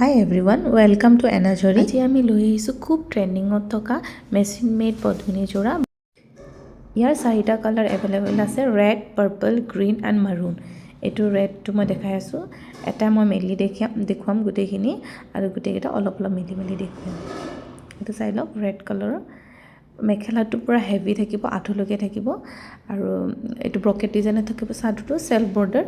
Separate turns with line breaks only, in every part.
Hi everyone, welcome to Anajori. আজি আমি লৈ আহিছোঁ খুব ট্ৰেণ্ডিঙত থকা মেচিন মেড পদ্মিনী যোৰা। ইয়াৰ চাৰিটা কালাৰ এভেইলেবল আছে, ৰেড, পাৰ্পল, গ্ৰীণ এণ্ড মাৰুন। এইটো ৰেডটো মই দেখাই আছোঁ, এটা মই মেলি দেখুৱাম গোটেইখিনি আৰু গোটেইকেইটা অলপ অলপ মেলি দেখুৱাম। এইটো চাই লওক, ৰেড কালাৰৰ মেখেলাটো পূৰা হেভি থাকিব, আঁঠুলৈকে থাকিব আৰু এইটো ব্ৰকেট ডিজাইনত থাকিব। চাদৰটো চেল্ফ বৰ্ডাৰ,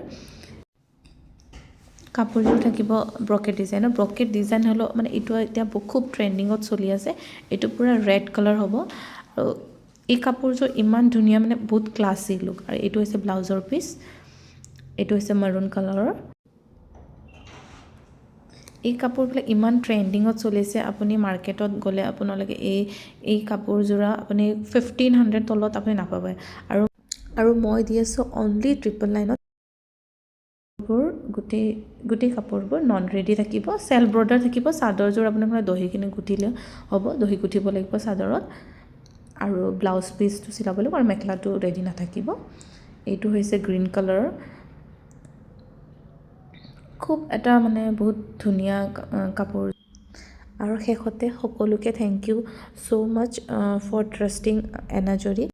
কাপোৰযোৰ থাকিব ব্ৰকেট ডিজাইনৰ। ব্ৰকেট ডিজাইন হ'লেও মানে এইটো এতিয়া খুব ট্ৰেণ্ডিঙত চলি আছে। এইটো পূৰা ৰেড কালাৰ হ'ব আৰু এই কাপোৰযোৰ ইমান ধুনীয়া, মানে বহুত ক্লাছী লুক। আৰু এইটো হৈছে ব্লাউজৰ পিচ, এইটো হৈছে মাৰুন কালাৰৰ। এই কাপোৰবিলাক ইমান ট্ৰেণ্ডিঙত চলিছে, আপুনি মাৰ্কেটত গ'লে আপোনালোকে এই কাপোৰযোৰা আপুনি 1500 তলত আপুনি নাপাব। আৰু মই দি আছোঁ অনলি 999। গোটেই কাপোৰবোৰ নন ৰেডি থাকিব, চেল্ফ বৰ্ডাৰ থাকিব। চাদৰযোৰ আপোনালোকে দহিখিনি গুঠিলে হ'ব, দহি গুঠিব লাগিব চাদৰত আৰু ব্লাউজ পিচটো চিলাব লাগিব আৰু মেখেলাটো ৰেডি নাথাকিব। এইটো হৈছে গ্ৰীণ কালাৰৰ, খুব এটা মানে বহুত ধুনীয়া কাপোৰ। আৰু শেষতে সকলোকে thank you so' much for trusting Enajori.